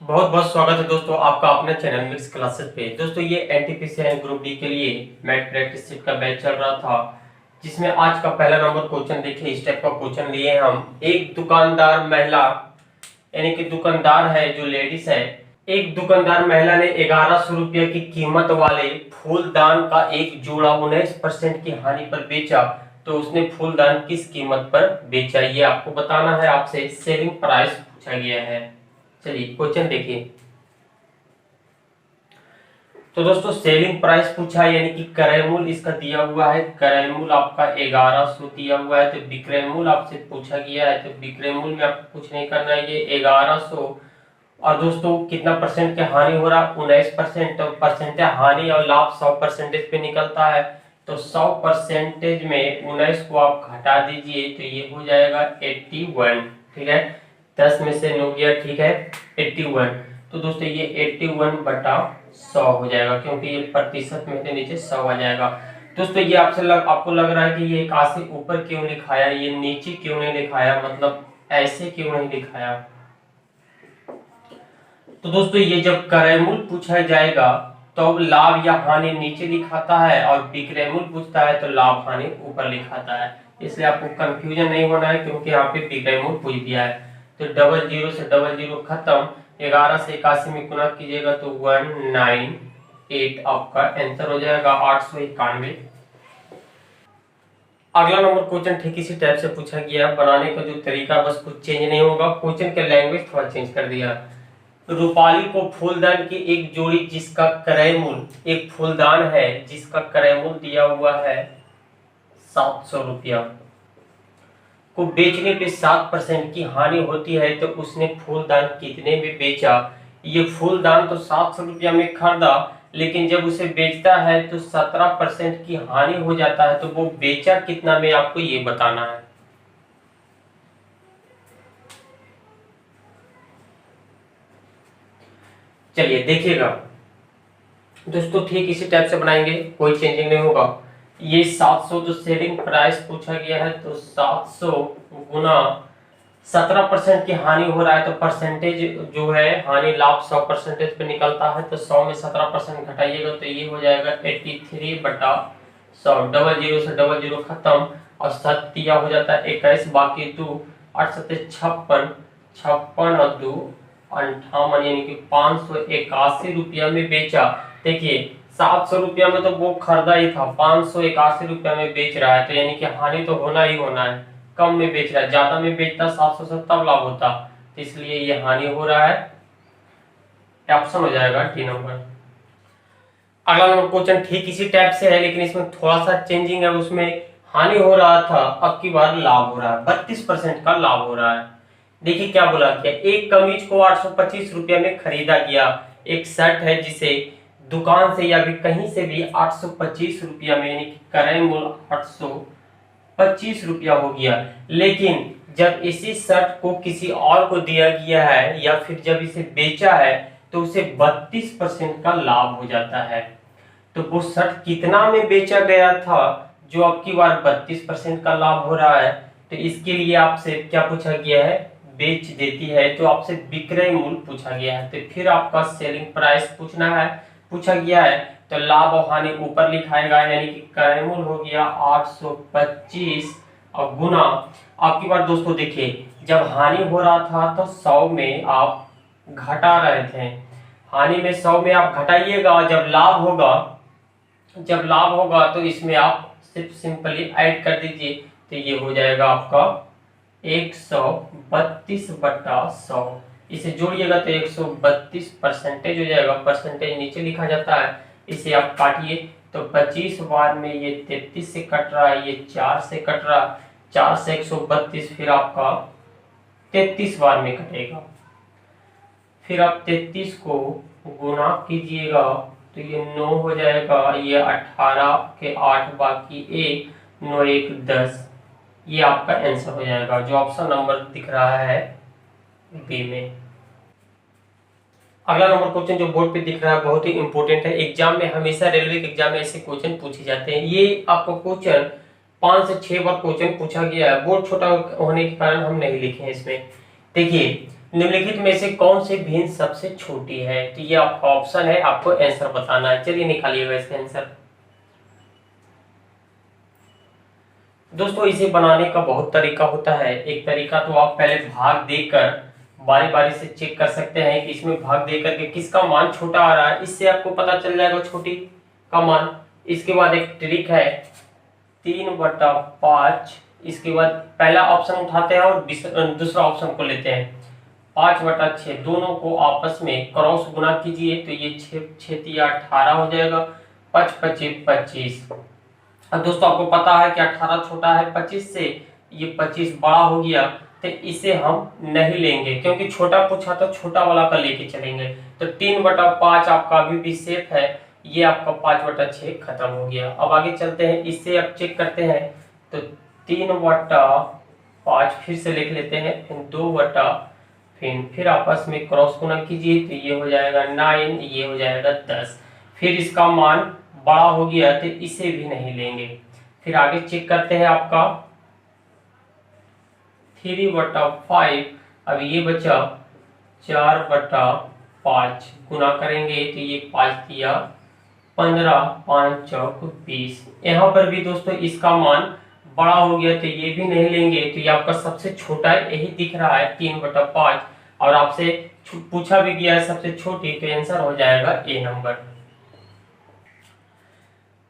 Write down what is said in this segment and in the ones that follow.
बहुत बहुत स्वागत है दोस्तों आपका अपने चैनल मिक्स क्लासेस पे। दोस्तों ये एनटीपीसी एंड ग्रुप डी के लिए मैथ प्रैक्टिस सेट का बैच चल रहा था, जिसमें आज का पहला नंबर क्वेश्चन देखिए। इस टाइप का क्वेश्चन लिए हम। एक दुकानदार महिला यानी कि दुकानदार है जो लेडीज है, एक दुकानदार महिला ने 1100 रुपया की कीमत वाले फूलदान का एक जोड़ा 19% की हानि पर बेचा, तो उसने फूलदान किस कीमत पर बेचा, ये आपको बताना है। आपसे सेलिंग प्राइस पूछा गया है। चलिए क्वेश्चन देखिए। तो दोस्तों सेलिंग प्राइस पूछा है, यानी कि क्रय मूल्य इसका दिया हुआ है। क्रय मूल्य आपका 1100 दिया हुआ है, तो विक्रय मूल्य आपसे पूछा गया है। तो विक्रय मूल्य में आपको कुछ नहीं करना है, ये 1100। और दोस्तों कितना परसेंट की हानि हो रहा है, 19%। तो परसेंटेज हानि और लाभ 100% पे निकलता है, तो 100% में 19 को आप घटा दीजिए, तो ये हो जाएगा 81। ठीक है, 10 में से 9 गया, ठीक है, 81। तो दोस्तों ये 81/100 हो जाएगा, क्योंकि ये प्रतिशत में से नीचे 100 आ जाएगा। दोस्तों ये आपको लग रहा है कि ये 81 ऊपर क्यों लिखाया, ये नीचे क्यों नहीं लिखाया, मतलब ऐसे क्यों नहीं लिखाया। तो दोस्तों ये जब क्रय मूल्य पूछा जाएगा तो लाभ या हानि नीचे लिखाता है, और विक्रय मूल्य पूछता है तो लाभ हानि ऊपर लिखाता है। इसलिए आपको कंफ्यूजन नहीं होना है, क्योंकि यहाँ पे विक्रय मूल्य पूछ दिया है। तो 00 से 00 खत्म, 11 से 81 में गुना कीजिएगा तो 198 आपका आंसर हो जाएगा, 891। अगला नंबर क्वेश्चन ठीक इसी टाइप से पूछा गया है। बनाने का जो तरीका बस कुछ चेंज नहीं होगा, क्वेश्चन के लैंग्वेज थोड़ा चेंज कर दिया। रूपाली को फूलदान की एक जोड़ी जिसका क्रय मूल्य, एक फूलदान है जिसका क्रय मूल्य दिया हुआ है 700 रुपया, को बेचने पे 7% की हानि होती है, तो उसने फूलदान कितने में बेचा। ये फूलदान तो 700 रुपया में खरीदा, लेकिन जब उसे बेचता है तो 17% की हानि हो जाता है, तो वो बेचा कितना में, आपको ये बताना है। चलिए देखिएगा दोस्तों, ठीक इसी टाइप से बनाएंगे, कोई चेंजिंग नहीं होगा। ये 700 जो सेलिंग प्राइस पूछा गया है, तो 700 गुना 17% की हानि हो रहा है, तो परसेंटेज जो है हानि लाभ 100% पे निकलता है, तो 100 में 17% घटाइएगा तो ये हो जाएगा 83/100। 00 से 00 खत्म, और 7 दिया हो जाता है 21, बाकी 2 8 7 56, 56 और 2 58, यानी कि 581 रुपया में बेचा। देखिए 700 रुपया में तो वो खरीदा ही था, 581 रुपया में बेच रहा है, तो यानी कि हानि तो होना ही होना है। कम में बेच रहा है, ज्यादा में बेचता 700 से तब लाभ होता, तो इसलिए ये हानि हो रहा है। ऑप्शन हो जाएगा डी नंबर। अगला नंबर क्वेश्चन ठीक इसी टाइप से है, लेकिन इसमें थोड़ा सा चेंजिंग है। उसमें हानि हो रहा था, अब की बार लाभ हो रहा है, 32% का लाभ हो रहा है। देखिए क्या बोला गया, एक कमीज को 825 रुपया में खरीदा गया। एक शर्ट है जिसे दुकान से या भी कहीं से भी 825 रुपया में, यानी कि क्रय मूल्य 825 रुपया हो गया, लेकिन जब इसी शर्ट को किसी और को दिया गया है या फिर जब इसे बेचा है, तो उसे 32% का लाभ हो जाता है। तो वो शर्ट कितना में बेचा गया था जो अब की बार 32% का लाभ हो रहा है, तो इसके लिए आपसे क्या पूछा गया है, बेच देती है, तो आपसे विक्रय मूल्य पूछा गया है। तो फिर आपका सेलिंग प्राइस पूछा गया है, तो लाभ और हानि ऊपर लिखाएगा, यानी कि क्रय मूल्य हो गया 825 और गुना। आपकी बार दोस्तों देखिए, जब हानि हो रहा था तो 100 में आप घटा रहे थे, हानि में 100 में आप घटाइएगा, जब लाभ होगा तो इसमें आप सिर्फ सिंपली ऐड कर दीजिए, तो ये हो जाएगा आपका 132/100। इसे जोड़िएगा तो 132 परसेंटेज हो जाएगा, परसेंटेज नीचे लिखा जाता है, इसे आप काटिए तो 25 बार में ये 33 से कट रहा है, ये 4 से कट रहा है, 4 से 132, फिर आपका 33 बार में कटेगा। फिर आप 33 को गुना कीजिएगा तो ये 9 हो जाएगा, ये 18 के 8 बाकी 1, 9 1 10, ये आपका आंसर हो जाएगा, जो ऑप्शन नंबर दिख रहा है बी में। अगला नंबर क्वेश्चन जो बोर्ड पे दिख रहा है बहुत ही इंपॉर्टेंट है, एग्जाम में हमेशा रेलवे के एग्जाम में ऐसे क्वेश्चन पूछे जाते हैं। ये आपको क्वेश्चन 5 से 6 बार क्वेश्चन पूछा गया है, बोर्ड छोटा होने के कारण हम नहीं लिखे हैं इसमें। देखिए निम्नलिखित में से कौन सी भिन्न सबसे छोटी है? तो ये आपका ऑप्शन है, आपको आंसर बताना है। चलिए निकालिएगा इसका आंसर। दोस्तों इसे बनाने का बहुत तरीका होता है। एक तरीका तो आप पहले भाग देकर बारी बारी से चेक कर सकते हैं कि इसमें भाग देकर के किसका मान छोटा आ रहा है, इससे आपको पता चल जाएगा छोटी का मान। इसके बाद एक ट्रिक है 3/5। इसके बाद पहला ऑप्शन उठाते हैं और दूसरा ऑप्शन को लेते हैं 5/6। दोनों को आपस में क्रॉस गुना कीजिए तो ये 6 18 हो जाएगा। 5 5 25। अब दोस्तों आपको पता है कि 18 छोटा है 25 से, ये 25 बड़ा हो गया, तो इसे हम नहीं लेंगे क्योंकि छोटा पूछा तो छोटा वाला का लेके चलेंगे। तो 3/5 आपका अभी भी सेफ है, ये आपका 5/6 खत्म हो गया। अब आगे चलते हैं, इससे अब चेक करते हैं। तो 3/5 फिर से लिख लेते हैं, फिर 2 फिर आपस में क्रॉस गुना कीजिए तो ये हो जाएगा 9, ये हो जाएगा 10। फिर इसका मान बड़ा हो गया तो इसे भी नहीं लेंगे। फिर आगे चेक करते हैं आपका 3/5। अब ये बचा 4/5 गुना करेंगे तो ये 5 दिया 15, 5 चौक 20। यहाँ पर भी दोस्तों इसका मान बड़ा हो गया तो ये भी नहीं लेंगे। तो ये आपका सबसे छोटा यही दिख रहा है 3/5, और आपसे पूछा भी गया है सबसे छोटी, तो आंसर हो जाएगा ए नंबर।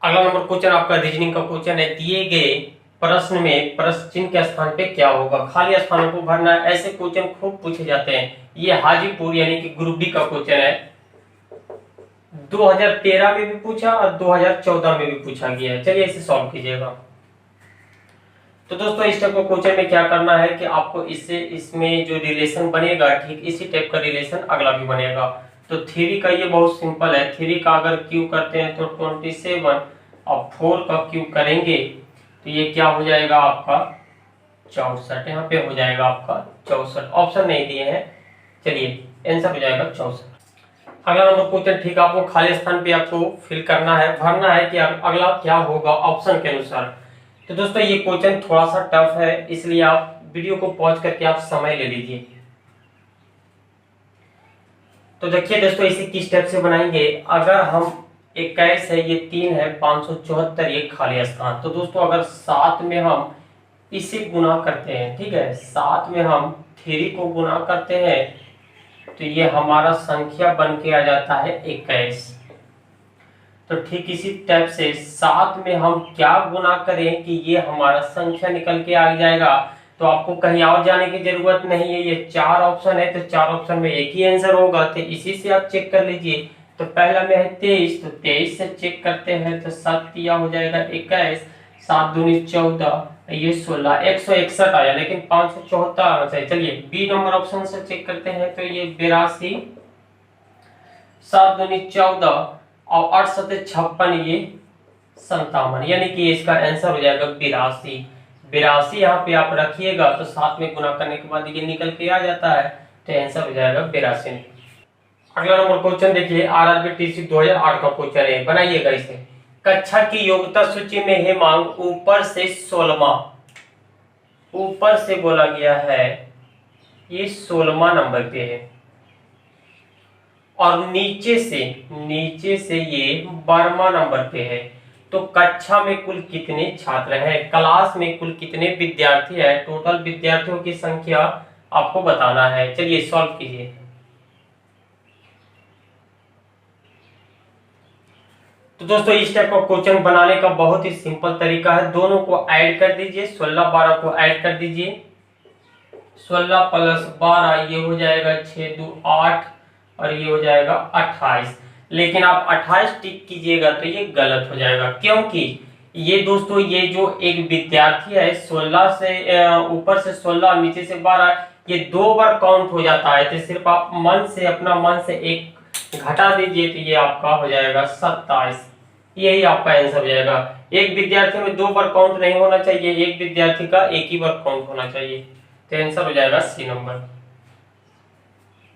अगला नंबर क्वेश्चन आपका रीजनिंग का क्वेश्चन है। दिए गए प्रश्न में प्रश्न चिन्ह के स्थान पे क्या होगा? खाली स्थानों को भरना है। ऐसे क्वेश्चन खूब पूछे जाते हैं। ये हाजीपुर यानी कि ग्रुप डी का क्वेश्चन है। 2013 में भी पूछा और 2014 में भी पूछा गया है। चलिए इसे सॉल्व कीजिएगा। तो दोस्तों इस टाइप का क्वेश्चन में क्या करना है कि आपको इसमें जो रिलेशन बनेगा ठीक इसी टाइप का रिलेशन अगला भी बनेगा। तो 3 का ये बहुत सिंपल है। 3 का अगर क्यूब करते हैं तो 27 और 4 का क्यूब करेंगे तो ये क्या हो जाएगा आपका 64। यहाँ पे हो जाएगा आपका 64। ऑप्शन नहीं दिए हैं, चलिए आंसर हो जाएगा 64। अगला नंबर क्वेश्चन ठीक आपको खाली स्थान पे आपको फिल करना है, भरना है कि अगला क्या होगा ऑप्शन के अनुसार। तो दोस्तों ये क्वेश्चन थोड़ा सा टफ है, इसलिए आप वीडियो को पॉज करके आप समय ले लीजिए। तो देखिए दोस्तों इसे किस स्टेप से बनाएंगे। अगर हम 21 है, ये 3 है, 574 ये खाली स्थान। तो दोस्तों अगर 7 में हम इसे गुना करते हैं, ठीक है, 7 में हम 3 को गुना करते हैं तो ये हमारा संख्या बन के आ जाता है 21। तो ठीक इसी टाइप से 7 में हम क्या गुना करें कि ये हमारा संख्या निकल के आ जाएगा। तो आपको कहीं और जाने की जरूरत नहीं है। ये 4 ऑप्शन है तो 4 ऑप्शन में एक ही आंसर होगा, तो इसी से आप चेक कर लीजिए। तो पहला में है 23, तो 23 से चेक करते हैं तो 7 दिया हो जाएगा 21, 7 दूनी 14, ये 16, 161 आया, लेकिन 574 आना चाहिए। चलिए बी नंबर ऑप्शन से चेक करते हैं तो ये 82, 7 दूनी 14 और 8 7 56, ये 57, यानी कि इसका आंसर हो जाएगा 82। 82 यहाँ पे आप रखिएगा तो 7 में गुना करने के बाद ये निकल के आ जाता है, तो आंसर हो जाएगा 82। अगला नंबर क्वेश्चन देखिए आरआरबी टीसी 2008 का क्वेश्चन है, बनाइएगा इसे। कक्षा की योग्यता सूची में हेमांग ऊपर से 16वां, ऊपर से बोला गया है ये 16वां नंबर पे है, और नीचे से ये 12वां नंबर पे है। तो कक्षा में कुल कितने छात्र हैं, क्लास में कुल कितने विद्यार्थी है, टोटल विद्यार्थियों की संख्या आपको बताना है। चलिए सॉल्व कीजिए। तो दोस्तों इस टाइप का क्वेश्चन बनाने का बहुत ही सिंपल तरीका है। दोनों को ऐड कर दीजिए, 16 12 को ऐड कर दीजिए। 16 + 12 ये हो जाएगा 6 2 8 और ये हो जाएगा 28। लेकिन आप 28 टिक कीजिएगा तो ये गलत हो जाएगा, क्योंकि ये दोस्तों ये जो एक विद्यार्थी है 16 से ऊपर से 16 और नीचे से 12 ये 2 बार काउंट हो जाता है। तो सिर्फ आप अपना मन से एक घटा दीजिए तो ये आपका हो जाएगा 27। यही आपका आंसर हो जाएगा। एक विद्यार्थी में 2 बार काउंट नहीं होना चाहिए, एक विद्यार्थी का एक ही बार काउंट होना चाहिए। तो आंसर हो जाएगा सी नंबर।